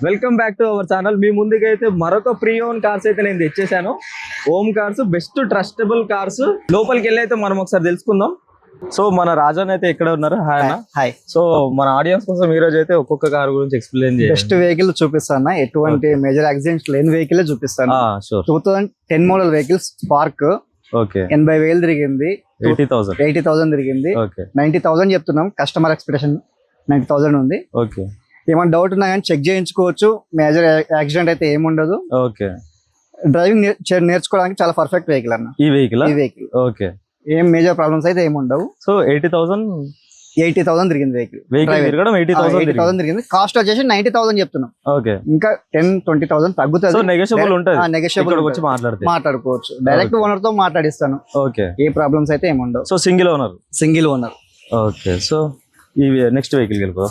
Welcome back to our channel. మీ ముందుకైతే మరొక ప్రీ ఓన్ కార్స్ అయితే నేను తెచ్చేసాను. Om cars, best trustable cars. లోపలికి వెళ్ళి అయితే మనం ఒకసారి తెలుసుకుందాం. సో మన రాజన్ అయితే ఎక్కడ ఉన్నారు? హాయ్ అన్న. హాయ్. సో మన ఆడియన్స్ కోసం ఈ రోజు అయితే ఒక్కొక్క కార్ గురించి ఎక్స్ప్లెయిన్ చేయండి. బెస్ట్ వెహికల్ చూపిస్తాను, ఎటువంటి మేజర్ యాక్సిడెంట్స్ లేని వెహికల్ చూపిస్తాను. 2010 మోడల్ వెహికల్ స్పార్క్. ఓకే. 80,000 తిరిగింది. 80,000 తిరిగింది. 90,000 చెప్తున్నాం. కస్టమర్ ఎక్స్పెక్టేషన్ 90,000 ఉంది. ఓకే. ఏమైనా డౌట్ ఉన్నా కానీ చెక్ చేయించుకోవచ్చు. మేజర్ యాక్సిడెంట్ అయితే ఏముండదు. ఓకే. డ్రైవింగ్ నేర్చుకోవడానికి చాలా పర్ఫెక్ట్ వెహికల్ అన్న ఈ వెహికల్. ఓకే. ఏం మేజర్ ప్రాబ్లమ్స్ అయితే ఏముండవు. సో 80,000 తిరిగింది వెహికల్. 80,000 తిరిగింది. కాస్ట్ వచ్చేసి 90,000 చెప్తున్నాం. ఓకే. ఇంకా 10-20,000 తగ్గుతుంది. నెగోషియబుల్ ఉంటుంది. నెగోషియబుల్ వచ్చి మాట్లాడుకోవచ్చు. డైరెక్ట్ ఓనర్ తో మాట్లాడిస్తాను. ఓకే. ఏ ప్రాబ్లమ్స్ అయితే ఏముండవు. So single owner. Okay. So ఈ నెక్స్ట్ వెహికల్ వెళ్ళిపో.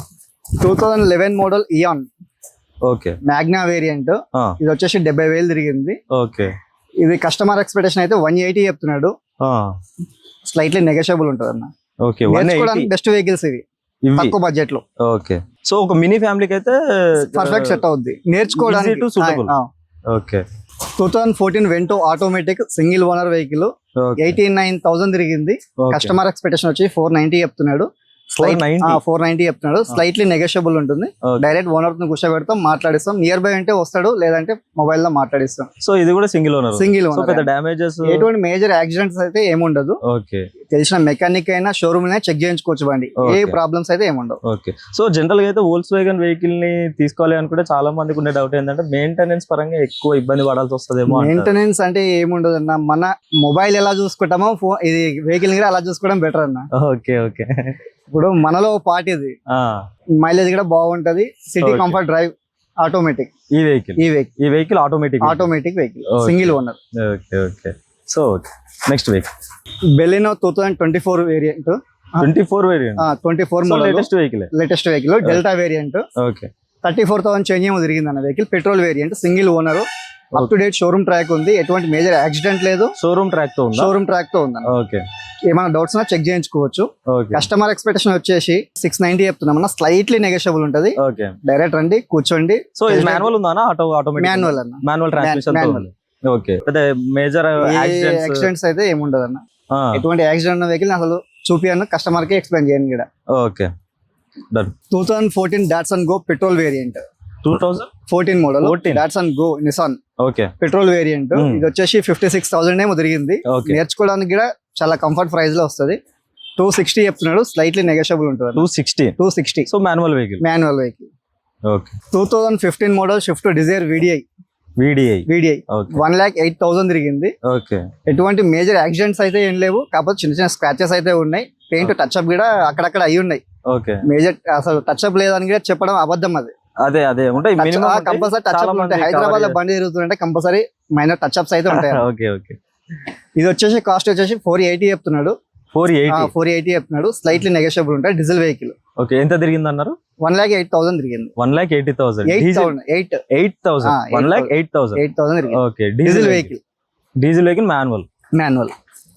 2011 model Eon. Okay. Magna variant. ఇది వచ్చేసి 70,000 తిరిగింది. ఓకే. ఇది కస్టమర్ ఎక్స్పెక్టేషన్ అయితే 180 చెప్తున్నాడు. స్లైట్లీ నెగోషియబుల్ ఉంటుంది అన్న. ఓకే. బెస్ట్ వెహికల్స్ ఇవి తక్కువ బడ్జెట్ లో. ఓకే. సో ఒక మినీ ఫ్యామిలీకి అయితే పర్ఫెక్ట్ సెట్ అవుద్ది నేర్చుకోవడానికి. Okay. 2014 Vento automatic single owner vehicle. 89,000 తిరిగింది. కస్టమర్ ఎక్స్పెక్టేషన్ వచ్చి 490 చెప్తున్నాడు. 490 చెప్తున్నాడు. స్లైట్లీ నెగోషియబుల్ ఉంటుంది. డైరెక్ట్ ఓనర్ తో కూర్చోబెడతాం, మాట్లాడిస్తాం. నియర్ బై అంటే వస్తాడు, లేదంటే మొబైల్ లో మాట్లాడిస్తాం. సో ఇది కూడా సింగిల్ ఓనర్. డ్యామేజెస్ ఎటువంటి మేజర్ యాక్సిడెంట్స్ అయితే ఏముండదు. ఓకే. తెలిసిన మెకానిక్ అయినా షోరూమ్ అయినా చెక్ చేయించుకోవచ్చు బండి. ఏ ప్రాబ్లమ్స్ అయితే ఏముండవు. ఓకే. సో జనరల్ గా అయితే వోల్క్స్ వ్యాగన్ వెహికల్ ని తీసుకోవాలి అనుకుంటే చాలా మందికి ఉండే డౌట్ ఏంటంటే మెయింటెనెన్స్ పరంగా ఎక్కువ ఇబ్బంది పడాల్సి వస్తుందేమో. మెయింటెనెన్స్ అంటే ఏముండదు అన్న. మన మొబైల్ ఎలా చూసుకుంటామో ఇది వెహికల్ కూడా అలా చూసుకోవడం బెటర్ అన్న. ఓకే. ఓకే. ఇప్పుడు మనలో పార్ట్ ఇది మైలేజ్ కూడా బాగుంటది. City comfort drive automatic. ఈ vehicle automatic vehicle single owner. Okay. Okay. So next vehicle Baleno 2024 variant. 24 latest vehicle delta variant. Okay. 34,000 change ఏమో తిరిగింది అన్న vehicle. Petrol variant, single owner. Up to date showroom track ఉంది. ఎటువంటి major accident లేదు. Showroom track తో ఉంది. Okay. ఏమైనా doubts ఉన్నా చెక్ చేయించుకోవచ్చు. కస్టమర్ ఎక్స్పెక్టేషన్ వచ్చేసి 690 చెప్తున్నామన్నా. స్లైట్లీ నెగోషియబుల్ ఉంటది. డైరెక్ట్ రండి, కూర్చోండి. సో ఇది మాన్యువల్ ఉందా? మాన్యువల్ అన్న. Manual transmission. Okay. Major accidents అయితే ఏముండదు అన్న. ఎటువంటి యాక్సిడెంట్ ఉన్న వెహికల్ అసలు చూపియను, కస్టమర్ కి ఎక్స్ప్లెయిన్ చేయండి కూడా. Okay. 2014 Datsun go petrol variant. 2014 model Datsun go Nissan. Okay. Petrol variant. ఇది వచ్చేసి 56,000 ఏమో తిరిగింది. నేర్చుకోవడానికి కూడా చాలా కంఫర్ట్ ప్రైస్ లో వస్తుంది. 260 చెప్తున్నాడు. స్లైట్లీ నెగోషియబుల్ ఉంటుంది. 260. So manual vehicle. Okay. 2015 model Swift Dzire VDI. 1,08,000 తిరిగింది. ఓకే. ఎటువంటి మేజర్ యాక్సిడెంట్స్ అయితే ఏం లేవు. కాకపోతే చిన్న చిన్న స్క్రాచెస్ అయితే ఉన్నాయి. పెయింట్ టచ్ అప్ కూడా అక్కడక్కడ అయి ఉన్నాయి. ఓకే. మేజర్ అసలు టచ్ అప్ లేదని కూడా చెప్పడం అబద్ధం. అది అదే ఉంటాయి. కంపల్సరీ టచ్ అప్ ఉంటాయి. హైదరాబాద్ లో బండి తిరుగుతుంటే కంపల్సరీ మైనర్ టచ్ అప్స్ అయితే ఉంటాయి. ఓకే. ఇది వచ్చేసి కాస్ట్ వచ్చేసి 480 చెప్తున్నాడు. 480 చెప్తున్నాడు. స్లైట్లీ నెగోషియబుల్ ఉంటాయి. Diesel vehicle. ఓకే. ఎంత తిరిగింది అన్నారు? 1,08,000 తిరిగింది. 1,80,000. 8,000 తిరిగింది. Okay. Diesel vehicle manual.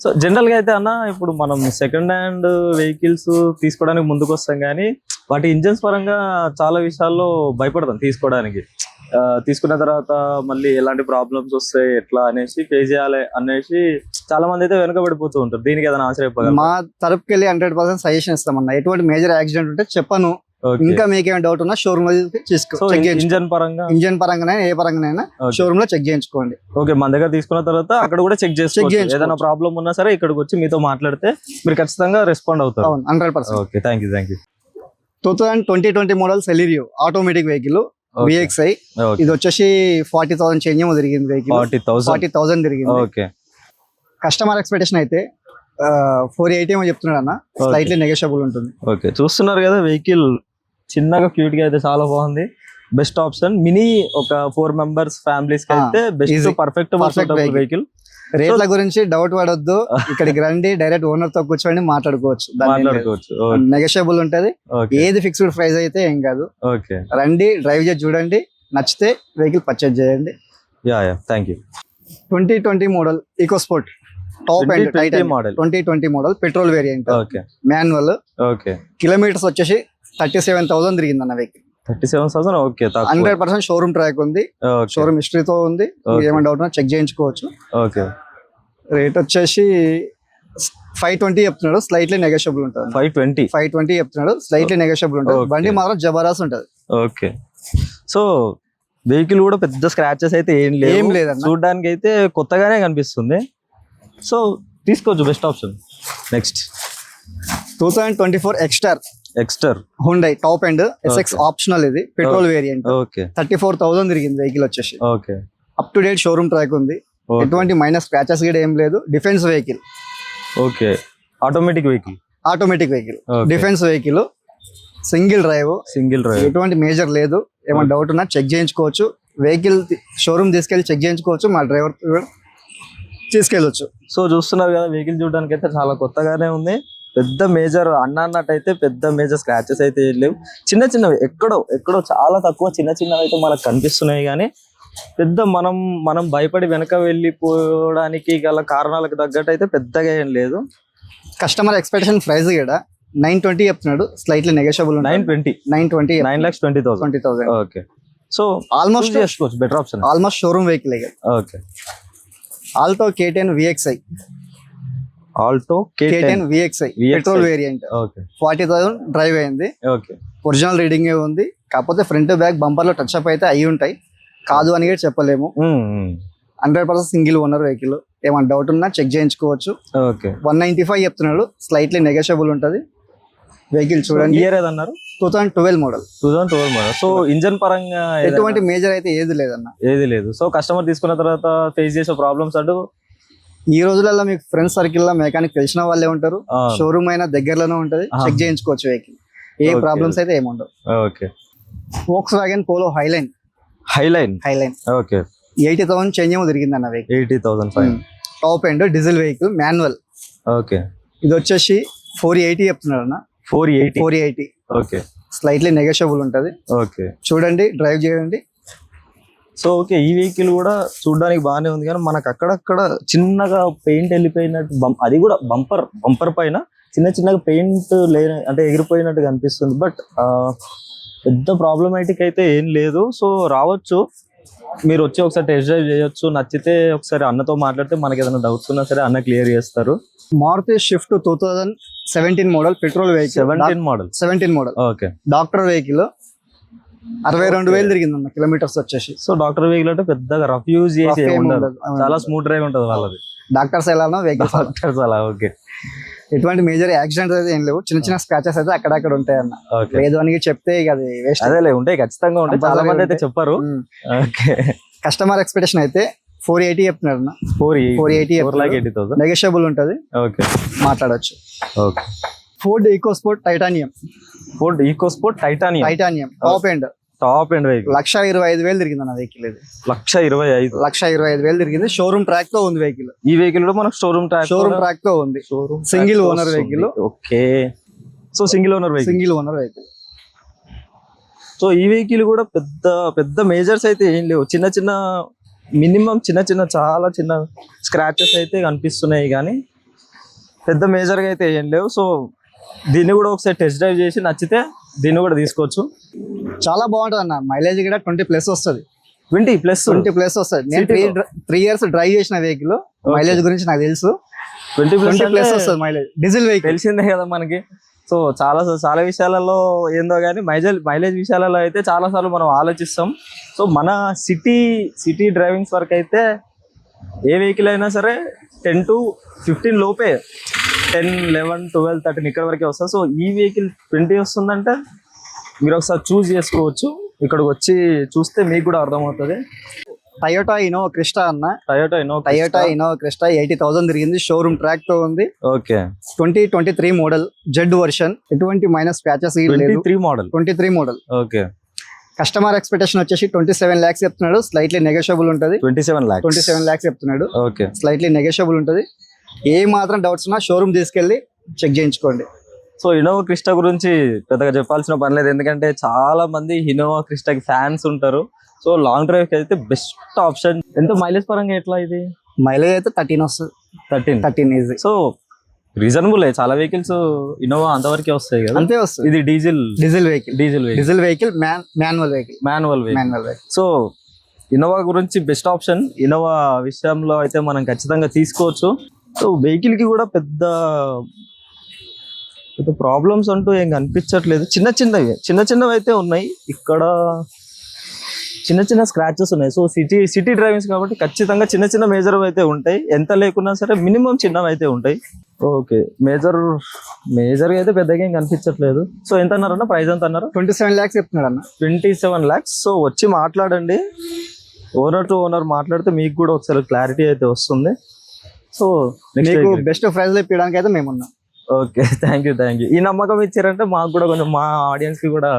So general గా అయితే అన్న ఇప్పుడు మనం సెకండ్ హ్యాండ్ వెహికల్స్ తీసుకోవడానికి ముందుకు వస్తాం, కానీ వాటి ఇంజన్స్ పరంగా చాలా విషయాల్లో భయపడతాం తీసుకోవడానికి. తీసుకున్న తర్వాత మళ్ళీ ఎలాంటి ప్రాబ్లమ్స్ వస్తాయి, ఎట్లా అనేసి ఫేస్ చేయాలి అనేసి చాలా మంది అయితే వెనకబడిపోతూ ఉంటారు. దీనికి ఏదైనా ఆశ్చర్యపోగలరు? మా తరపుకి వెళ్ళి 100% సజెషన్ ఇస్తామన్నా. ఎటువంటి మేజర్ యాక్సిడెంట్ ఉంటే చెప్పను. ఇంకా మీకు ఏమైనా డౌట్ ఉన్నా షోరూమ్ లో ఇంజన్ పరంగా ఏ పరంగానైనా షోరూమ్ లో చెక్ చేయించుకోండి. ఓకే. మన దగ్గర తీసుకున్న తర్వాత అక్కడ కూడా చెక్ చేసుకోవచ్చు. ఏదైనా ప్రాబ్లం ఉన్నా సరే ఇక్కడికి వచ్చి మీతో మాట్లాడితే మీరు ఖచ్చితంగా రెస్పాండ్ అవుతారు. 100%. Okay. Thank you. 2020 model Celerio automatic vehicle VXI. ఇది వచ్చేసి 40,000 చేంజ్ ఏమో తిరిగింది వెహికల్. 40,000 తిరిగింది. ఓకే. కస్టమర్ ఎక్స్పెక్టేషన్ అయితే 480 ఏమో చెప్తున్నాడు అన్న. స్లైట్లీ నెగోషియబుల్ ఉంటుంది. ఓకే. చూస్తున్నారు కదా వెహికల్ చిన్నగా క్యూట్ గా అయితే చాలా బాగుంది. Best option. మినీ ఒక 4 మెంబర్స్ ఫ్యామిలీస్ కి అయితే బెస్ట్ పర్ఫెక్ట్ వెహికల్. రేట్ల గురించి డౌట్ పడొద్దు. ఇక్కడికి రండి, డైరెక్ట్ ఓనర్ తో కూర్చొని మాట్లాడుకోవచ్చు. నెగోషియబుల్ ఉంటది. ఏది ఫిక్స్డ్ ప్రైస్ అయితే ఏం కాదు. రండి, డ్రైవ్ చేసి చూడండి, నచ్చితే వెహికల్ పర్చేజ్ చేయండి. 2020 model EcoSport top end Titan model. 2020 model petrol variant. Manual. Kilometres వచ్చేసి 37,000 తిరిగింది అన్న వెహికల్. 37,000 ఓకే. 100% షోరూమ్ ట్రాక్ ఉంది, షోరూమ్ హిస్టరీతో ఉంది. ఏమైనా డౌట్ ఉన్నా చెక్ చేయించుకోవచ్చు. ఓకే. రేట్ వచ్చేసి 520 చెప్తున్నాడు, స్లైట్లీ నెగోషియబుల్ ఉంటుంది. 520 చెప్తున్నాడు, స్లైట్లీ నెగోషియబుల్ ఉంటుంది. బండి మాత్రం జబర్దస్త్ ఉంటుంది. ఓకే. సో వెహికల్ కూడా పెద్ద స్క్రాచెస్ అయితే ఏం లేదన్న, చూడడానికి అయితే కొత్తగానే కనిపిస్తుంది. సో తీసుకోవచ్చు, best option. Next 2024 Exter Hyundai top end SX optional, ఇది పెట్రోల్ వేరియంట్. ఓకే. 34,000 తిరిగింది వెహికల్ వచ్చేసి. Okay. Up to date showroom track ఉంది, ఎటువంటి మైనస్ స్క్రాచెస్ కూడా ఏం లేదు. Defence vehicle. Okay. Automatic vehicle, defence vehicle, single drive, ఎటువంటి మేజర్ లేదు. ఏమైనా డౌట్ ఉన్నా చెక్ చేయించుకోవచ్చు. వెహికల్ షోరూమ్ తీసుకెళ్ళి చెక్ చేయించుకోవచ్చు, మా డ్రైవర్ తీసుకెళ్ళొచ్చు. సో చూస్తున్నారు కదా, వెహికల్ చూడడానికి అయితే చాలా కొత్తగానే ఉంది. పెద్ద మేజర్ అన్నట్టయితే పెద్ద మేజర్ స్క్రాచెస్ అయితే ఏం లేవు. చిన్న చిన్నవి ఎక్కడో చాలా తక్కువ చిన్న చిన్నవి అయితే మనకు కనిపిస్తున్నాయి. కానీ పెద్ద మనం భయపడి వెనక వెళ్ళిపోవడానికి గల కారణాలకు తగ్గట్టు అయితే పెద్దగా ఏం లేదు. కస్టమర్ ఎక్స్పెక్టేషన్ ప్రైస్ కూడా 920 చెప్తున్నాడు, slightly negotiable. 920,000. Okay. So almost చేసుకోవచ్చు, better option. Almost showroom vehicle. Okay. Alto K10 VXi petrol variant. 40,000 drive అయింది. ఒరిజినల్ రీడింగ్ ఉంది, కాకపోతే ఫ్రంట్ బ్యాక్ బంపర్ లో టచ్ అప్ అయితే అయి ఉంటాయి, కాదు అని కూడా చెప్పలేము. 100% సింగిల్ ఓనర్ వెహికల్. ఏమైనా డౌట్ ఉన్నా చెక్ చేయించుకోవచ్చు. 195 చెప్తున్నాడు, స్లైట్లీ నెగోషియబుల్ ఉంటుంది. వెహికల్ చూడండి. ఇయర్ ఏదన్నారు? 2012 మోడల్. సో ఇంజన్ పరంగా ఎటువంటి మేజర్ అయితే ఏది లేదు. సో కస్టమర్ తీసుకున్న తర్వాత ఫేస్ చేసే ప్రాబ్లమ్స్ అంటూ ఈ రోజులలో మీకు ఫ్రెండ్స్ సర్కిల్ లో మెకానిక్ తెలిసిన వాళ్ళే ఉంటారు, షోరూమ్ అయినా దగ్గరలోనే ఉంటది, చెక్ చేయించుకోవచ్చు వెహికల్. ఏ ప్రాబ్లమ్స్ అయితే ఏముండవు. Okay. Volkswagen Polo highline. Okay. 80,000 change ఏమో తిరిగింది అన్న vehicle. 80,000 top end diesel vehicle, manual. Okay. ఇది వచ్చేసి 480 చెప్తున్నాడు అన్న. 480. ఓకే. స్లైట్లీ నెగోషియబుల్ ఉంటది. ఓకే. చూడండి, డ్రైవ్ చేయండి. సో ఓకే, ఈ వెహికల్ కూడా చూడడానికి బాగానే ఉంది, కానీ మనకు అక్కడక్కడ చిన్నగా పెయింట్ వెళ్ళిపోయినట్టు, అది కూడా బంపర్ పైన చిన్నగా పెయింట్ అంటే ఎగిరిపోయినట్టు కనిపిస్తుంది. బట్ పెద్ద ప్రాబ్లమాటిక్ అయితే ఏం లేదు. సో రావచ్చు, మీరు వచ్చి ఒకసారి టెస్ట్ డ్రైవ్ చేయొచ్చు. నచ్చితే ఒకసారి అన్నతో మాట్లాడితే మనకి ఏదైనా డౌట్స్ ఉన్నా సరే అన్న క్లియర్ చేస్తారు. Maruti Swift 2017 model petrol vehicle. 17 model. Okay. Doctor vehicle 62,000 తిరిగిందన్న కిలోమీటర్స్ వచ్చేసి. సో డాక్టర్ వెహికల్ అంటే పెద్దగా రఫ్ యూజ్ చేసి చాలా స్మూత్ డ్రైవ్ ఉంటుంది వాళ్ళది. డాక్టర్స్ ఎలానో వెహికల్స్ అలా. ఓకే. ఎటువంటి మేజర్ యాక్సిడెంట్స్ అయితే ఏం లేవు, చిన్న స్క్రాచెస్ అయితే అక్కడక్కడ ఉంటాయి అన్న. లేదు అని చెప్తే ఇక అది వేస్ట్. అదే ఉంటాయి, ఖచ్చితంగా ఉంటాయి, చాలా మంది అయితే చెప్పారు. ఓకే. కస్టమర్ ఎక్స్పెక్టేషన్ అయితే 480 చెప్తున్నారు అన్న. 480 నెగోషియబుల్ ఉంటుంది. ఓకే, మాట్లాడొచ్చు. Okay. Ford EcoSport titanium top end vehicle 125,000 తిరిగింది అన్న వెహికల్. ఇది 125,000 తిరిగింది. షోరూమ్ ట్రాక్ తో ఉంది వెహికల్. ఈ వెహికల్ కూడా మనకు షోరూమ్ ట్రాక్ తో ఉంది. Single owner vehicle. Okay. So single owner vehicle. So ఈ వెహికల్ కూడా పెద్ద మేజర్స్ అయితే ఏం లేవు, మినిమం చాలా చిన్న స్క్రాచెస్ అయితే కనిపిస్తున్నాయి, కానీ పెద్ద మేజర్ గా అయితే ఏం లేవు. సో దీన్ని కూడా ఒకసారి టెస్ట్ డ్రైవ్ చేసి నచ్చితే దీన్ని కూడా తీసుకోవచ్చు. చాలా బాగుంటుంది అన్న. మైలేజ్ కూడా 20+ వస్తుంది. 20+ వస్తుంది. నేను 3 years డ్రైవ్ చేసిన వెహికల్. మైలేజ్ గురించి నాకు తెలుసు. 20+ వస్తుంది మైలేజ్. డీజిల్ వెహికల్ తెలిసిందే కదా మనకి. సో చాలా విషయాలలో ఏందో కానీ మైలేజ్ విషయాలలో అయితే చాలా సార్లు మనం ఆలోచిస్తాం. సో మన సిటీ డ్రైవింగ్స్ వరకు అయితే ఏ వెహికల్ అయినా సరే 10 to 15 లోపే, 10, 11, 12, 13 ఇక్కడ వరకే వస్తుంది. సో ఈ వెహికల్ 20 వస్తుందంటే మీరు ఒకసారి చూస్ చేసుకోవచ్చు. ఇక్కడికి వచ్చి చూస్తే మీకు కూడా అర్థమవుతుంది. టయోటా ఇన్నోవా క్రిస్టా అన్న. టయోటా ఇన్నోవా క్రిస్టా 80,000 తిరిగింది. షోరూమ్ ట్రాక్ తో ఉంది. ఓకే. 2023 model, Z version. ఎటువంటి మైనస్ స్క్రాచెస్ లేదు. 23 మోడల్. ఓకే. కస్టమర్ ఎక్స్పెక్టేషన్ వచ్చేసి 27 lakhs చెప్తున్నాడు. స్లైట్లీ నెగోషియబుల్ ఉంటుంది. 27 lakhs చెప్తున్నాడు. ఓకే. స్లైట్లీ నెగోషియబుల్ ఉంటుంది. ఏ మాత్రం డౌట్స్ ఉన్నా షోరూమ్ తీసుకెళ్లి చెక్ చేయించుకోండి. సో ఇన్నోవా క్రిస్టా గురించి పెద్దగా చెప్పాల్సిన పని లేదు, ఎందుకంటే చాలా మంది ఇన్నోవా క్రిస్టాకి ఫ్యాన్స్ ఉంటారు. సో లాంగ్ డ్రైవ్ కి అయితే బెస్ట్ ఆప్షన్. ఎంత మైలేజ్ పరంగా ఎట్లా ఇది? మైలేజ్ అయితే 13 వస్తుంది. 13 ఈజీ. సో రీజనబుల్ చాలా వెహికల్స్ ఇన్నోవా అంతవరకే వస్తాయి కదా. అంతే వస్తుంది. ఇది diesel vehicle manual vehicle. So Innova గురించి బెస్ట్ ఆప్షన్. ఇన్నోవా విషయంలో అయితే మనం ఖచ్చితంగా తీసుకోవచ్చు. సో వెహికల్ కి కూడా పెద్ద ప్రాబ్లమ్స్ అంటూ ఏం కనిపించట్లేదు. చిన్న చిన్నవి అయితే ఉన్నాయి. ఇక్కడ చిన్న స్క్రాచెస్ ఉన్నాయి. సో సిటీ డ్రైవింగ్స్ కాబట్టి ఖచ్చితంగా చిన్న మేజర్ అయితే ఉంటాయి. ఎంత లేకున్నా సరే మినిమం చిన్నవి అయితే ఉంటాయి. ఓకే, మేజర్ అయితే పెద్దగా ఏం కనిపించట్లేదు. సో ఎంత అన్నారన్న, ప్రైస్ ఎంత అన్నారు? 27 lakhs చెప్తున్నాడు అన్న. 27 lakhs. సో వచ్చి మాట్లాడండి, ఓనర్ టు ఓనర్ మాట్లాడితే మీకు కూడా ఒకసారి క్లారిటీ అయితే వస్తుంది. సో మీకు బెస్ట్ ప్రైస్ లో ఇప్పడానికి అయితే మేము ఉన్నాం. Okay, thank you. ఈ నమ్మకం ఇచ్చారంటే మాకు కూడా కొంచెం, మా ఆడియన్స్ కి కూడా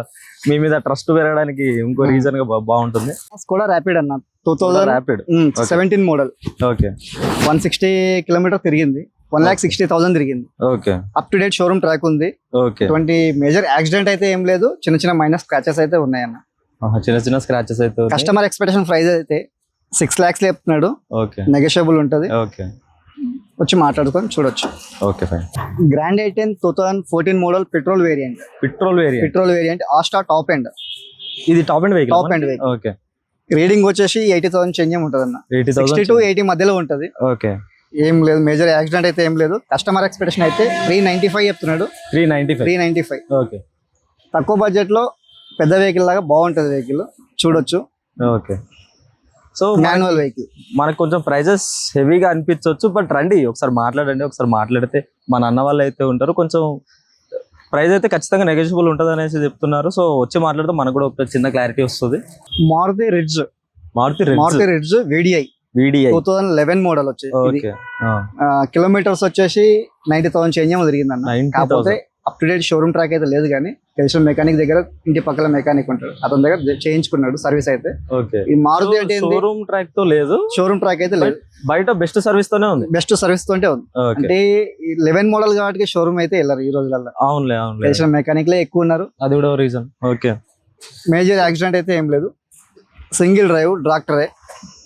మీ మీద ట్రస్ట్ పెరగడానికి ఇంకో రీజన్ గా బాగుంటుంది. స్కోడా ర్యాపిడ్ అన్న, 2017 మోడల్. ఓకే, 160 కిలోమీటర్ తిరిగింది, 1,60,000 తిరిగింది. Okay, up to date showroom track ఉంది. ఓకే, ఎటువంటి మేజర్ యాక్సిడెంట్ అయితే ఏం లేదు. చిన్న మైనర్ స్క్రాచెస్ అయితే ఉన్నాయన్న. చిన్న స్క్రాచెస్ అయితే. కస్టమర్ ఎక్స్పెక్టేషన్ ప్రైస్ అయితే 6 lakhs చెప్తున్నాడు. ఓకే, నెగోషియబుల్ ఉంటది. ఓకే, వచ్చి మాట్లాడుకొని చూడొచ్చు. Okay, fine. Grand i10 2014 model petrol variant Asta top end. ఇది top end vehicle. Okay, reading వచ్చేసి 80,000 చేంజ్ ఉంటుంది అన్న. 60 to 80 మధ్యలో ఉంటది. ఓకే, ఏం లేదు, మేజర్ యాక్సిడెంట్ అయితే ఏం లేదు. కస్టమర్ ఎక్స్పెక్టేషన్ అయితే 395 చెప్తున్నాడు. 395. ఓకే, తక్కువ బడ్జెట్ లో పెద్ద వెహికల్ లాగా బాగుంటది వెహికల్, చూడొచ్చు. ఓకే, సో మాన్యువల్ వెహికల్ మనకు కొంచెం ప్రైజెస్ హెవీగా అనిపించవచ్చు. బట్ రండి ఒకసారి మాట్లాడండి. ఒకసారి మాట్లాడితే మన అన్న వాళ్ళు అయితే ఉంటారు, కొంచెం ప్రైస్ అయితే ఖచ్చితంగా నెగోషియబుల్ ఉంటుంది అనేసి చెప్తున్నారు. సో వచ్చి మాట్లాడితే మనకు కూడా ఒక చిన్న క్లారిటీ వస్తుంది. మారుతి రిడ్జ్ VDI 2011 మోడల్ వచ్చేసి కిలోమీటర్స్ వచ్చేసి 90,000 చేంజ్ ఏమో తిరిగింది అన్న. కాకపోతే up to date showroom track అయితే లేదు, కానీ తెలిసిన మెకానిక్ దగ్గర, ఇంటి పక్కల మెకానిక్ ఉంటాడు, అతని దగ్గర చేయించుకున్నాడు సర్వీస్ అయితే. ఈ మారుతి అంటే షోరూమ్ ట్రాక్ తో లేదు, షోరూమ్ ట్రాక్ అయితే లేదు, బయట బెస్ట్ సర్వీస్ తోనే ఉంది. బెస్ట్ సర్వీస్ తోనే ఉంది. అంటే 11 మోడల్ కాబట్టి షోరూమ్ అయితే వెళ్ళారు ఈ రోజులలో. అవునులే, తెలిసిన మెకానిక్ లే ఎక్కువ ఉన్నారు, అది కూడా రీజన్. ఓకే, మేజర్ యాక్సిడెంట్ అయితే ఏం లేదు. సింగిల్ డ్రైవ్ డాక్టరే.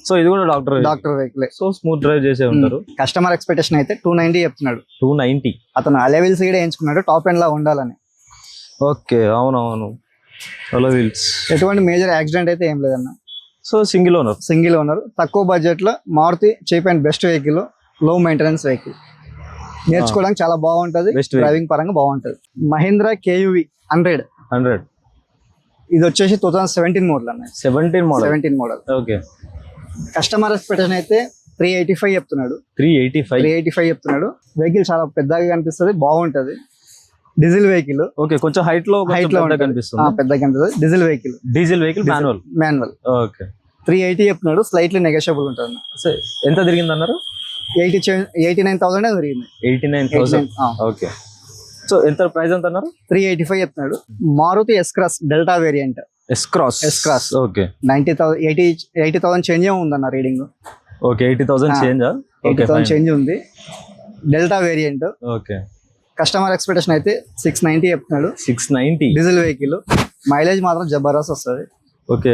సో ఇది కూడా doctor vehicle. So smooth drive చేసే ఉంటారు. కస్టమర్ ఎక్స్పెక్టేషన్ అయితే 290 చెప్తున్నాడు. 290. అతను అలెవిల్స్ కూడా వేయించుకున్నాడు, టాప్ ఎండ్ లా ఉండాలని. ఓకే, అవునవును, అలెవిల్స్. ఎటువంటి మేజర్ యాక్సిడెంట్ అయితే ఏం లేదన్న. సో సింగిల్ ఓనర్, తక్కువ బడ్జెట్ లో Maruti cheap and best vehicle, low maintenance vehicle, నేర్చుకోవడానికి చాలా బాగుంటది, డ్రైవింగ్ పరంగా బాగుంటది. మహీంద్రా KUV 100. ఇది వచ్చేసి 2017 మోడల్ అన్న. 17 మోడల్. ఓకే, కస్టమర్ ఎక్స్పెక్టేషన్ అయితే 385 చెప్తున్నాడు. 385 చెప్తున్నాడు. వెహికల్ చాలా పెద్దగా కనిపిస్తుంది, బాగుంటది. Diesel vehicle. ఓకే, కొంచెం హైట్ లో కనిపిస్తుంది, పెద్దగా కనిపిస్తుంది. Diesel vehicle manual. ఓకే, 380 చెప్తున్నాడు. స్లైట్లీ నెగోషియబుల్ ఉంటుంది. ఎంత తిరిగింది అన్నారు? 89,000 తిరిగింది. 89,000. ఓకే, సో ఎంత ప్రైస్ ఎంత అన్నారు? 385 చెప్తున్నాడు. Maruti S-Cross Delta variant. S-Cross. Okay, 80,000 change ఉందన్న రీడింగ్. Okay, 80,000 change. 80,000 చేంజ్ ఉంది. Delta variant. Okay, customer expectation అయితే 690 చెప్తున్నాడు. 690. Diesel vehicle. మైలేజ్ మాత్రం జబర్దస్త్ వస్తుంది. ఓకే,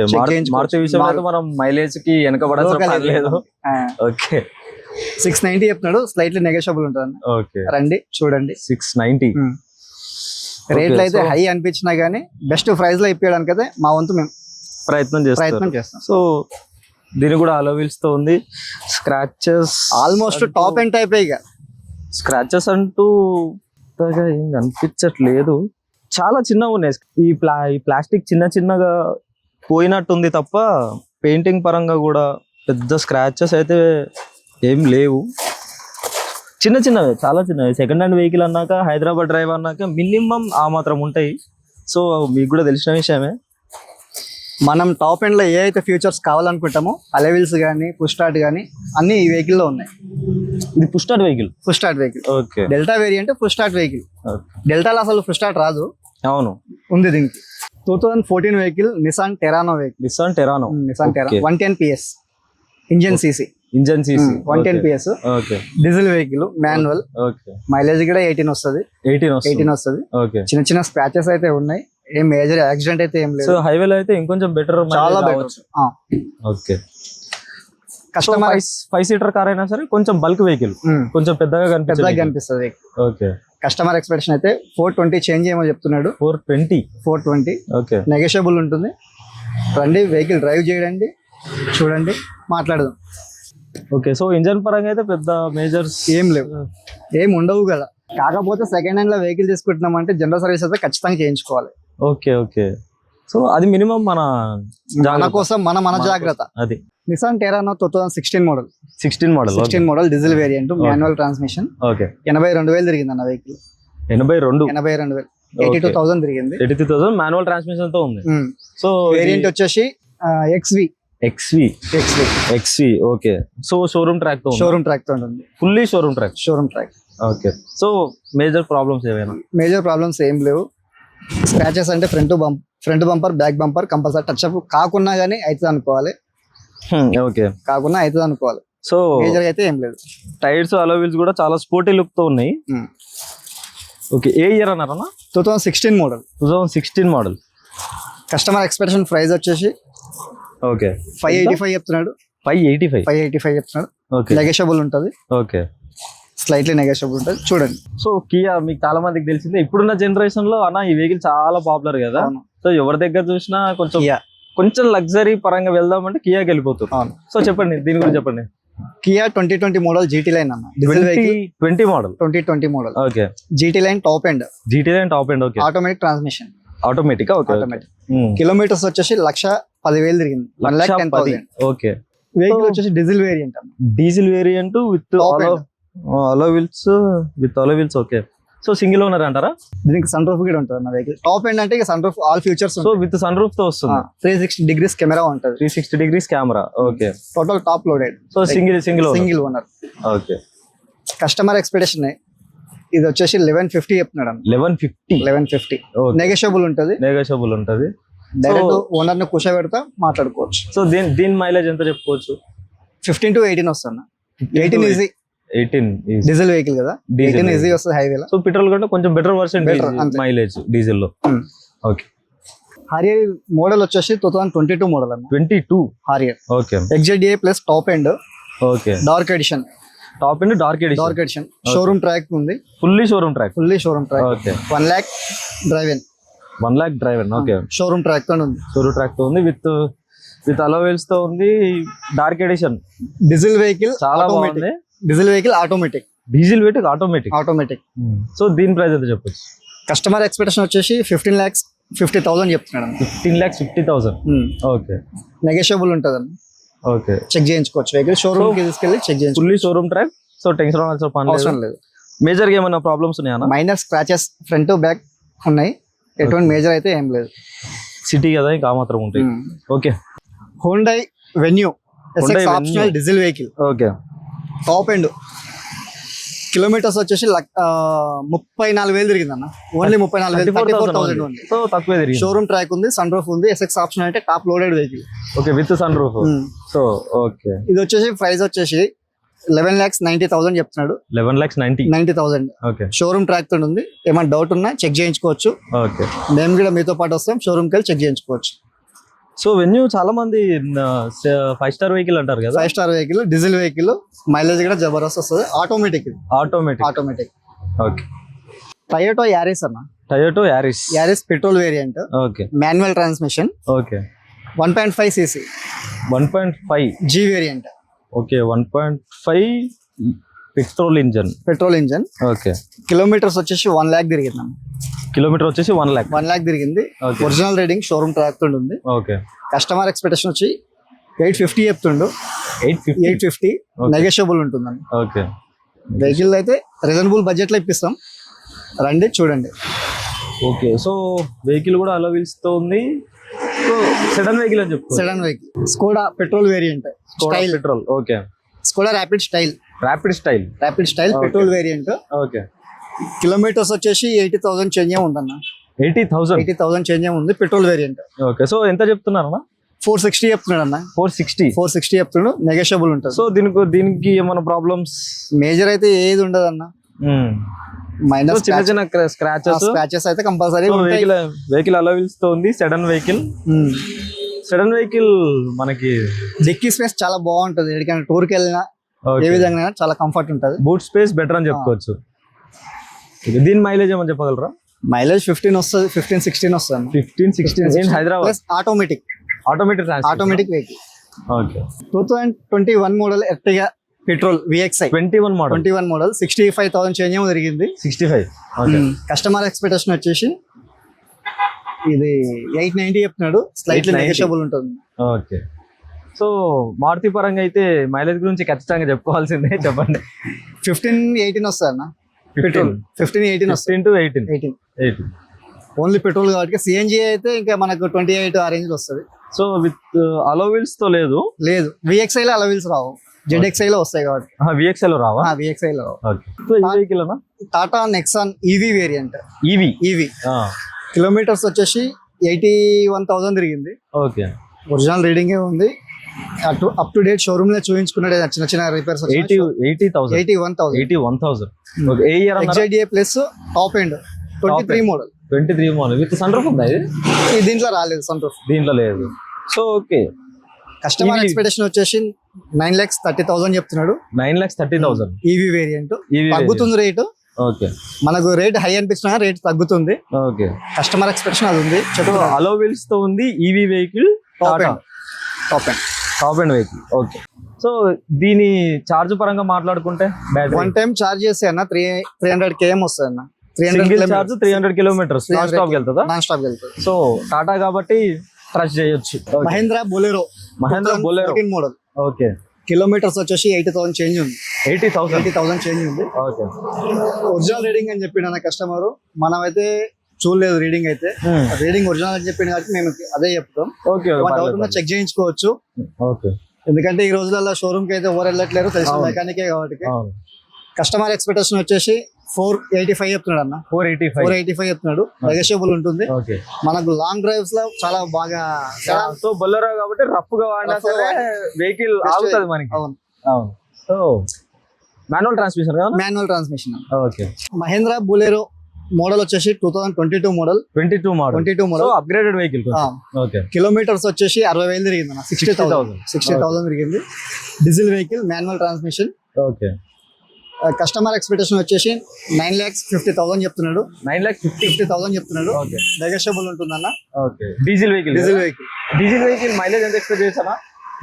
మారుతి విషయం అయితే మనం మైలేజ్ కి వెనకబడలేదు. ఓకే, 690 చెప్తున్నాడు. స్లైట్లీ నెగోషియబుల్ ఉంటుంది. ఓకే, రండి చూడండి. 690. రేట్లు అయితే హై అనిపించినా గానీ బెస్ట్ ప్రైస్ లో ఇప్పించడానికి అయితే మా వంతు మేము ప్రయత్నం చేస్తాం. సో దీని కూడా అలోవిల్స్ తో ఉంది. Scratches almost top and type. ఇక స్క్రాచెస్ అంటూ ఏం కనిపించట్లేదు, చాలా చిన్నగా ఉన్నాయి. ఈ ప్లాస్టిక్ చిన్నగా పోయినట్టుంది తప్ప పెయింటింగ్ పరంగా కూడా పెద్ద స్క్రాచెస్ అయితే ఏం లేవు. చిన్నవి, చాలా చిన్నవి. సెకండ్ హ్యాండ్ వెహికల్ అన్నాక, హైదరాబాద్ డ్రైవ్ అన్నాక మినిమం ఆ మాత్రం ఉంటాయి. సో మీకు కూడా తెలిసిన విషయమే. మనం టాప్ ఎండ్ లో ఏ అయితే ఫీచర్స్ కావాలనుకుంటామో, అలెవిల్స్ కానీ, పుష్ స్టార్ట్ కానీ అన్ని ఈ వెహికల్ లో ఉన్నాయి. ఇది push start vehicle. Okay, delta variant push start vehicle. డెల్టాలో అసలు పుష్ స్టార్ట్ రాదు. అవును, ఉంది దీనికి. 2014 vehicle Nissan టెరానో 110 PS engine CC 110 PS. Okay, diesel vehicle manual. Okay, mileage కూడా 18 వస్తుంది. 18 వస్తుంది. ఓకే, చిన్న స్క్రాచెస్ అయితే ఉన్నాయి. ఏం మేజర్ యాక్సిడెంట్ అయితే ఏం లేదు. సో హైవేలో అయితే ఇంకొంచెం బెటర్, చాలా better. Okay, customer 5 seater car అయినా సరే కొంచెం బల్క్ వెహికల్, కొంచెం పెద్దగా కనిపిస్తుంది. ఓకే. కస్టమర్ ఎక్స్పెక్టేషన్ అయితే 420 చేంజ్ చేయమని చెప్తున్నాడు. 420 ఓకే. నెగోషియబుల్ ఉంటుంది. రండి వెహికల్ డ్రైవ్ చేయండి, చూడండి, మాట్లాడదాం. ఓకే. సో ఇంజన్ పరంగా అయితే పెద్ద మేజర్స్ ఏం లేవు, ఏం ఉండవు కదా. కాకపోతే సెకండ్ హ్యాండ్ లో వెహికల్ తీసుకుంటున్నామంటే జనరల్ సర్వీస్ అయితే ఖచ్చితంగా చేయించుకోవాలి. ఓకే. ఓకే. సో అది మినిమం మన కోసం మన జాగ్రత్త. అది Nissan టెరానో 2016 model. 16 model diesel variant, manual transmission. Okay. 82,000 తిరిగింది అన్న వెహికల్. 82,000 82,000 తిరిగింది. 82,000 మాన్యువల్ ట్రాన్స్మిషన్ తో ఉంది. సో వేరియంట్ వచ్చేసి XV. Okay. So showroom track తో ఉంటుంది. Fully showroom track. Okay. So major problems ఏం లేవు. స్క్రాచెస్ అంటే front bumper, back bumper compulsory touch up కాకున్నా గానీ అవుతుంది అనుకోవాలి. ఓకే. సో మేజర్ అయితే ఏం లేదు. టైర్స్, అలో వీల్స్ కూడా చాలా స్పోర్టీ లుక్ తో ఉన్నాయి. ఓకే. ఏ ఇయర్ అన్నారన్నా? 2016 మోడల్. కస్టమర్ ఎక్స్పెక్టేషన్ ప్రైస్ వచ్చేసి ఓకే 585 చెప్తున్నాడు. 585 చెప్తున్నాడు. ఓకే. నెగోషియబుల్ ఉంటుంది. ఓకే. స్లైట్లీ నెగోషియబుల్ ఉంటుంది. చూడండి. సో కియా మీకు చాలా మందికి తెలిసిందే, ఇప్పుడున్న జనరేషన్ లో అన్న ఈ వెహికల్ చాలా పాపులర్ కదా. సో ఎవరి దగ్గర చూసినా కొంచెం లగ్జరీ పరంగా వెళ్దామంటే కియాకి వెళ్ళిపోతారు. సో చెప్పండి, దీని గురించి చెప్పండి. కియా 2020 మోడల్ జీటీ లైన్ అన్న. 2020 మోడల్. Okay. GT line top end. Okay. Automatic transmission. Automatic. Okay. Kilometres వచ్చేసి 1,10,000 తిరిగింది. 1,10,000. ఓకే. వెహికల్ వచ్చేసి diesel variant with alloy wheels. Okay. So single owner అంటారా? దీనికి సన్ రూఫ్ కూడా ఉంటుంది అన్న వెహికల్. టాప్ ఎండ్ అంటే sunroof all features. So with sunroof తో వస్తుంది. 360 degrees కెమెరా ఉంటుంది. 360 degrees camera. Okay. Total top loaded. So single owner. Okay. Customer expectation ఇది వచ్చేసి 1150 చెప్తున్నాడు. 1150 నెగోషియబుల్ ఉంటుంది. డైరెక్ట్ ఓనర్ ని కూర్చోబెడతా మాట్లాడుకోవచ్చు. సో దీని మైలేజ్ ఎంత చెప్పుకోవచ్చు? 15 to 18 వస్తుంది. 18 ఈజీ. డీజిల్ వెహికల్ కదా, 18 ఈజీ వస్తుంది హైవేలో. సో పెట్రోల్ కంటే కొంచెం బెటర్ వర్షన్ మైలేజ్ డీజిల్ లో. ఓకే. హారియర్ మోడల్ వచ్చేసి 2022 మోడల్ అన్న. 22 Harrier. Okay. XZDA plus top end. Okay. Dark edition. Showroom track ఉంది. Fully showroom track. Okay. 1 lakh drive in. Okay. Showroom track తో ఉంది. With alloy wheels తో ఉంది. Dark edition. Diesel vehicle చాలా బాగుంది. Automatic. So దీని price ఎంత చెప్పొచ్చు? కస్టమర్ ఎక్స్పెక్టేషన్ వచ్చేసి 15,50,000 చెప్తున్నాడు. 15,50,000. ఓకే. నెగోషియబుల్ ఉంటుంది అన్న. ఓకే. చెక్ చేయించుకోవచ్చు వెహికల్. షోరూమ్ కి తీసుకెళ్ళి చెక్ చేయించుకోవచ్చు. Fully showroom track. So tension అవసరం లేదు. మేజర్ గా ఏమైనా ప్రాబ్లమ్స్ ఉన్నాయా? మైనర్ స్క్రాచెస్ ఫ్రంట్ బ్యాక్ ఉన్నాయి. ఎటువంటి మేజర్ అయితే ఏం లేదు. సిటీ కదా, ఇంకా మాత్రం ఉంటాయి. Okay. Hyundai venue SX optional diesel vehicle. Okay. Top end. Kilometres వచ్చేసి 34,000 తిరిగింది అన్న. ఓన్లీ 34,000 ఉంది. సో తక్కువే తిరిగింది. షోరూమ్ ట్రాక్ ఉంది. సన్ రూఫ్ ఉంది. SX ఆప్షన్ అంటే top loaded vehicle. Okay. With sunroof. So okay. ఇది వచ్చేసి ప్రైస్ వచ్చేసి 11,90,000 చెప్తున్నాడు. 11,90,000. ఓకే. షోరూమ్ ట్రాక్ తో ఉంది. ఏమైనా డౌట్ ఉన్నా చెక్ చేయించుకోవచ్చు. ఓకే. మేము కూడా మీతో పాటు వస్తాం. షోరూమ్ కి వెళ్ళి చెక్ చేయించుకోవచ్చు. సో వెన్యూ చాలా మంది 5 star వెహికల్ అంటారు కదా. 5 star vehicle, diesel vehicle, mileage కూడా జబర్దస్త్ వస్తుంది. ఆటోమేటిక్. ఓకే. టయోటో యారిస్ అన్న. Aries petrol variant. Okay. Manual transmission. Okay. 1.5 cc. 1.5 G variant. Okay. 1.5 petrol engine. Okay. Kilometres వచ్చేసి 1 lakh తిరిగింది. 1 lakh తిరిగింది. ఒరిజినల్ రీడింగ్ షోరూమ్ ట్రాక్ తో ఉంది. ఓకే. కస్టమర్ ఎక్స్పెక్టేషన్ వచ్చి 850 చెప్తుండు. 850 నెగోషియబుల్ ఉంటుందండి. ఓకే. వెహికల్ అయితే రీజనబుల్ బడ్జెట్ లో ఇప్పిస్తాం. రండి చూడండి. ఓకే. సో వెహికల్ కూడా అలో వీల్స్ తో ఉంది. సో సెడన్ వెహికల్ అని చెప్పు. Skoda petrol variant. Petrol. Okay. Skoda rapid style petrol variant. Okay. Kilometres వచ్చేసి 80,000 చేంజ్ ఉందన్న. 80,000 చేంజ్ ఉంది. Petrol variant. ఓకే. సో ఎంత చెప్తున్నారన్నా? 460 చెప్తున్నాడు అన్న. 460 చెప్తున్నాడు. నెగోషియబుల్ ఉంటుంది. సో దీనికి ఏమైనా ప్రాబ్లమ్స్ మేజర్ అయితే ఏది ఉండదు అన్న. మైనస్ చిన్న స్క్రాచెస్ అయితే కంపల్సరీ. వెహికల్ అలో వీల్స్ తో ఉంది. Sedan vehicle. సెడన్ వెహికల్ మనకి డిక్కీ స్పేస్ చాలా బాగుంటది, ఎక్కడికైనా టూర్ కి వెళ్ళినా ఏ విధంగా చాలా కంఫర్ట్ ఉంటది. బూట్ స్పేస్ బెటర్ అని చెప్పుకోవచ్చు. దీని మైలేజ్ ఏమని చెప్పగలరా? మైలేజ్ 15 వస్తుంది, 15-16 వస్తుంది. 15-16 Hyderabad. Automatic vehicle. Okay. 2021 model Ertiga petrol VXI 21 model 65,000 change ఏమో తిరిగింది. 65. ఓకే. కస్టమర్ ఎక్స్పెక్టేషన్ వచ్చేసి ఇది 890 చెప్తున్నాడు, స్లైట్లీ నెగోషియబుల్ ఉంటుంది. ఓకే. సో మారుతి పరంగా అయితే మైలేజ్ గురించి ఖచ్చితంగా చెప్పుకోవాల్సిందే, చెప్పండి. 15-18 వస్తుంది అన్న పెట్రోల్. 15-18 వస్తుంది. 18 ఓన్లీ పెట్రోల్ కాబట్టి. CNG అయితే ఇంకా మనకు 28 ఆ రేంజ్ లో వస్తుంది. సో విత్ అలో వీల్స్ తో లేదు VXI లో అలో వీల్స్ రావు, ZXI లో వస్తాయి కాబట్టి. VXI లో రావా? VXI లో. సో ఈ వెహికల్ అన్న Tata Nexon EV variant. EV kilometres వచ్చేసి 81,000 తిరిగింది. ఓకే. ఒరిజినల్ రీడింగ్ ఉంది, అప్ టు డేట్ షోరూమ్ లో చూపించుకున్నాడు. చిన్న రిపేర్స్ 81,000. ఓకే. ఏ ఇయర్ అన్న? XJDA plus top end 23 model with sunroof ఉందా? ఇది దీంట్లో రాలేదు, సన్ రూఫ్ దీంట్లో లేదు. So okay. కస్టమర్ ఎక్స్పెక్టేషన్ వచ్చేసి 9,30,000 చెప్తున్నాడు. 9,30,000 EV వేరియంట్. తగ్గుతుంది రేటు. ఓకే. మనకు రేట్ హై అనిపించినా రేట్ తగ్గుతుంది. ఓకే. కస్టమర్ ఎక్స్పెక్టేషన్ అది ఉంది. అలో వీల్స్ తో ఉంది EV vehicle, top end vehicle. Okay. So దీని చార్జ్ పరంగా మాట్లాడుకుంటే వన్ టైం చార్జ్ చేస్తే అన్న 300 km వస్తుంది అన్న. 300 కిలోమీటర్స్ నాన్ స్టాప్ వెళ్తుందా? నాన్ స్టాప్ వెళ్తుంది. సో టాటా కాబట్టి ట్రస్ట్ చేయొచ్చు. Mahindra Bolero model. Okay. Kilometres వచ్చేసి 80,000 చేంజ్ ఉంది. 80,000 చేంజ్ ఉంది. ఓకే. ఒరిజినల్ రీడింగ్ అని చెప్పిండు కస్టమర్. మనమైతే చూడలేదు రీడింగ్ అయితే. రీడింగ్ ఒరిజినల్ అని చెప్పిండు కాబట్టి మేము అదే చెప్తాం. చెక్ చేయించుకోవచ్చు. ఓకే. ఎందుకంటే ఈ రోజులలో షోరూమ్ కి అయితే ఎవరు వెళ్ళట్లేరు, తెలిసిన మెకానికే కాబట్టి. కస్టమర్ ఎక్స్పెక్టేషన్ వచ్చేసి 485 చెప్తున్నాడు అన్న. 485 చెప్తున్నాడు. నెగోషియబుల్ ఉంటుంది. మనకు లాంగ్ డ్రైవ్స్ లో చాలా బాగా. సో బొలెరో కాబట్టి రఫ్ గా వాడినా సరే వెహికల్ ఆగుతుంది మనకి. అవును. సో మాన్యువల్ ట్రాన్స్మిషన్ కదా? Manual transmission. Okay. Mahindra Bolero model వచ్చేసి 2022 model. 22 model. Upgraded vehicle. Okay. Kilometres వచ్చేసి 60,000 తిరిగింది అన్న. 60,000 తిరిగింది. Diesel vehicle, manual transmission. Okay. Customer expectation వచ్చేసి 9,50,000 చెప్తున్నాడు. 9,50,000 చెప్తున్నాడు. నెగోషియబుల్ ఉంటుందన్న. ఓకే. డీజిల్ వెహికల్ మైలేజ్ ఎంత ఎక్స్పెక్ట్ చేస్తారా?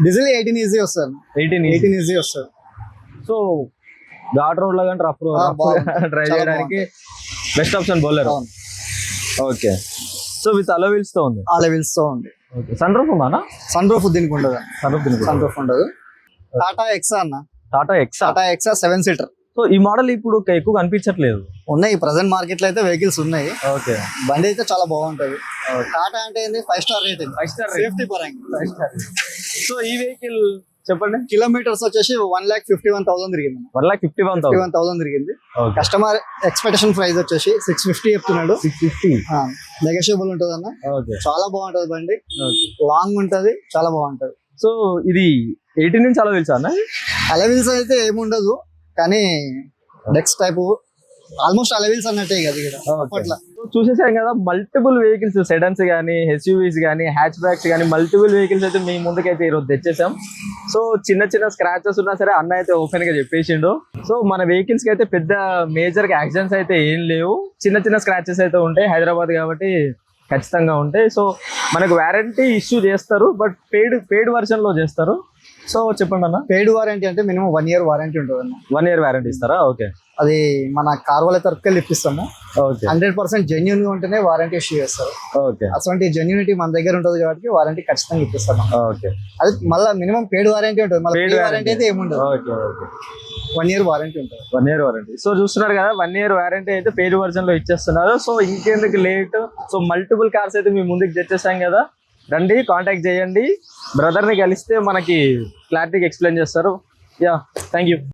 డీజిల్ 18 ఈజీ వస్తుంది. 18 ఈజీ వస్తుంది. సో ఘాట్ రోడ్ లో కానీ రఫ్ డ్రైవ్ చేయడానికి best option Bolero. Okay. So with alloy wheels తో ఉంది. ఓకే. సన్ రూఫ్ ఉందా? సన్ రూఫ్ దీనికి ఉండదు. సన్ రూఫ్ ఉండదు. టాటా ఎక్సా అన్న. టాటా ఎక్సా 7 సీటర్. సో ఈ మోడల్ ఇప్పుడు ఎక్కువ కనిపించట్లేదు. ఉన్నాయి ప్రెసెంట్ మార్కెట్ లో అయితే వెహికల్స్ ఉన్నాయి. ఓకే. బండి అయితే చాలా బాగుంటది. టాటా అంటే ఏంది 5 స్టార్ రేటింగ్. సేఫ్టీ పరంగా 5 స్టార్. సో ఈ వెహికల్ చెప్పండి. కిలోమీటర్స్ వచ్చేసి 1,51,000 తిరిగింది. 1,51,000 తిరిగింది. కస్టమర్ ఎక్స్పెక్టేషన్ ప్రైస్ వచ్చేసి 650 చెప్తున్నాడు. 650. నెగోషియబుల్ ఉంటుంది అన్న. చాలా బాగుంటది బండి. లాంగ్ ఉంటది, చాలా బాగుంటది. సో ఇది 18 నుంచి అలా వీల్స్ అన్న? అలా వీల్స్ అయితే ఏముండదు, కానీ నెక్స్ట్ టైప్ ఆల్మోస్ట్ అలా వీల్స్ అన్నట్టే కదా ఇక్కడ. చూసేసాం కదా, మల్టిపుల్ వెహికల్స్, సెడన్స్ కానీ, SUVs కానీ, హ్యాచ్ బ్యాక్స్ కానీ, మల్టిపుల్ వెహికల్స్ అయితే మీ ముందుకైతే ఈరోజు తెచ్చేసాం. సో చిన్న స్క్రాచెస్ ఉన్నా సరే అన్న అయితే ఓపెన్ గా చెప్పేసిండు. సో మన వెహికల్స్ కి అయితే పెద్ద మేజర్ యాక్సిడెంట్స్ అయితే ఏం లేవు. చిన్న స్క్రాచెస్ అయితే ఉంటాయి, హైదరాబాద్ కాబట్టి ఖచ్చితంగా ఉంటాయి. సో మనకు వారంటీ ఇష్యూ చేస్తారు, బట్ పెయిడ్ వర్షన్ లో చేస్తారు. సో చెప్పండి అన్న. పెయిడ్ వారంటీ అంటే మినిమం 1 year వారంటీ ఉంటుంది అన్న. 1 year వారంటీ ఇస్తారా? ఓకే. అది మన కార్ వాళ్ళ తరపుకెళ్ళి ఇప్పిస్తాము. 100% జెన్యూన్ గా ఉంటేనే వారంటీ ఇష్యూ చేస్తారు. ఓకే. అటువంటి జెన్యూనిటీ మన దగ్గర ఉంటుంది కాబట్టి వారంటీ ఖచ్చితంగా ఇప్పిస్తాము. ఓకే. అది మళ్ళీ మినిమం పెయిడ్ వారంటీ ఉంటుంది. మళ్ళీ వారంటీ అయితే ఏముండదు. 1 year వారంటీ ఉంటుంది. 1 year వారంటీ. సో చూస్తున్నారు కదా, 1 year వారంటీ అయితే పెయిడ్ వర్జన్ లో ఇచ్చేస్తున్నారు. సో ఇంకెందుకు లేట్. సో మల్టిపుల్ కార్స్ అయితే మీ ముందుకు తెచ్చేసాం కదా, రండి కాంటాక్ట్ చేయండి. బ్రదర్ని కలిస్తే మనకి క్లారిటీగా ఎక్స్ప్లెయిన్ చేస్తారు. Yeah, thank you.